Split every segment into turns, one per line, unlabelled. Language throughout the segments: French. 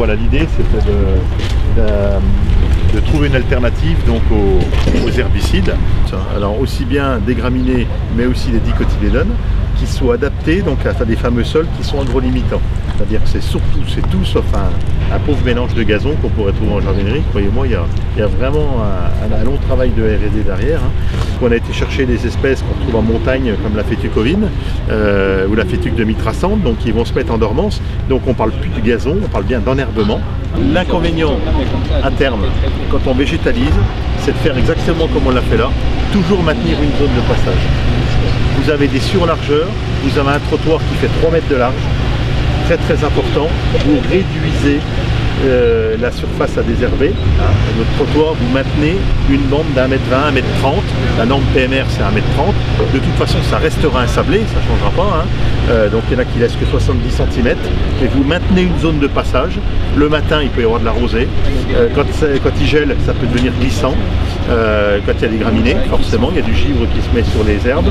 voilà, l'idée c'était de trouver une alternative donc aux herbicides, alors aussi bien des graminées mais aussi des dicotylédones, qui soient adaptés donc à des fameux sols qui sont agrolimitants. C'est-à-dire que c'est tout sauf un pauvre mélange de gazon qu'on pourrait trouver en jardinerie. Croyez-moi, il y a vraiment un long travail de R&D derrière. On a été chercher des espèces qu'on trouve en montagne comme la fétucovine ou la fétuque de Mitrasante, donc qui vont se mettre en dormance. Donc on ne parle plus de gazon, on parle bien d'enherbement. L'inconvénient à terme, quand on végétalise, c'est de faire exactement comme on l'a fait là, toujours maintenir une zone de passage. Vous avez des surlargeurs, vous avez un trottoir qui fait 3 mètres de large, très important, vous réduisez la surface à désherber. Votre trottoir, vous maintenez une bande d'1 m 20, 1 m 30, la norme PMR c'est 1 m 30, de toute façon ça restera un sablé, ça ne changera pas, donc il y en a qui laissent que 70 cm, et vous maintenez une zone de passage. Le matin il peut y avoir de la rosée, quand il gèle ça peut devenir glissant, quand il y a des graminées, forcément il y a du givre qui se met sur les herbes,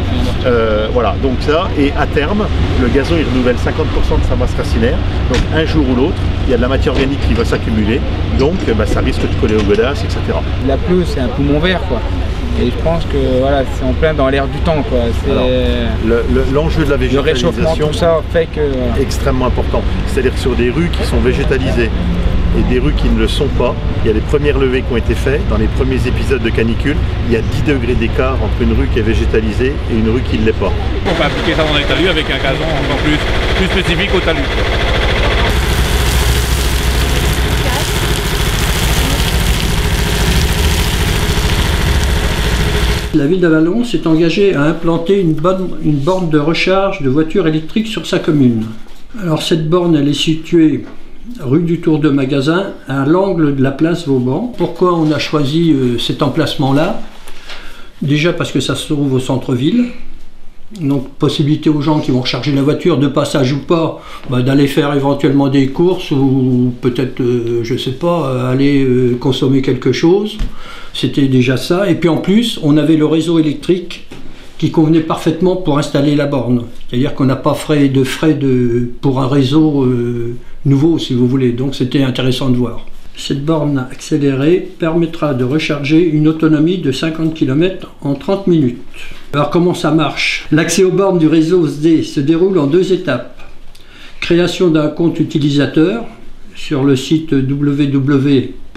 voilà, donc ça, et à terme le gazon il renouvelle 50% de sa masse racinaire, donc un jour ou l'autre il y a de la matière organique qui va s'accumuler, donc ça risque de coller aux godasses, etc.
La pelouse c'est un poumon vert quoi. Et je pense que voilà, c'est en plein dans l'air du temps quoi.
L'enjeu de la végétalisation,
le réchauffement, tout ça fait que
extrêmement important. C'est-à-dire que sur des rues qui sont végétalisées et des rues qui ne le sont pas, il y a les premières levées qui ont été faites. Dans les premiers épisodes de canicule, il y a 10 degrés d'écart entre une rue qui est végétalisée et une rue qui ne l'est pas.
On peut appliquer ça dans les talus avec un gazon encore plus spécifique au talus.
La ville d'Avallon s'est engagée à implanter une borne de recharge de voitures électriques sur sa commune. Alors cette borne, elle est située rue du Tour de Magasin, à l'angle de la place Vauban. Pourquoi on a choisi cet emplacement-là? Déjà parce que ça se trouve au centre-ville. Donc possibilité aux gens qui vont recharger la voiture, de passage ou pas, d'aller faire éventuellement des courses ou peut-être, je sais pas, aller consommer quelque chose. C'était déjà ça. Et puis en plus, on avait le réseau électrique qui convenait parfaitement pour installer la borne. C'est-à-dire qu'on n'a pas de frais pour un réseau nouveau, si vous voulez. Donc c'était intéressant de voir. Cette borne accélérée permettra de recharger une autonomie de 50 km en 30 minutes. Alors comment ça marche? L'accès aux bornes du réseau SD se déroule en 2 étapes. Création d'un compte utilisateur sur le site www.sd.fr.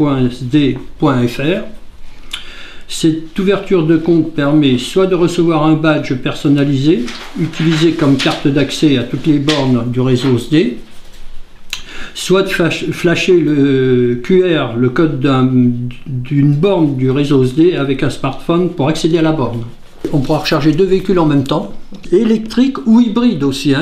Cette ouverture de compte permet soit de recevoir un badge personnalisé, utilisé comme carte d'accès à toutes les bornes du réseau SD, soit de flasher le QR, le code d'une borne du réseau SD avec un smartphone pour accéder à la borne. On pourra recharger 2 véhicules en même temps, électriques ou hybrides aussi.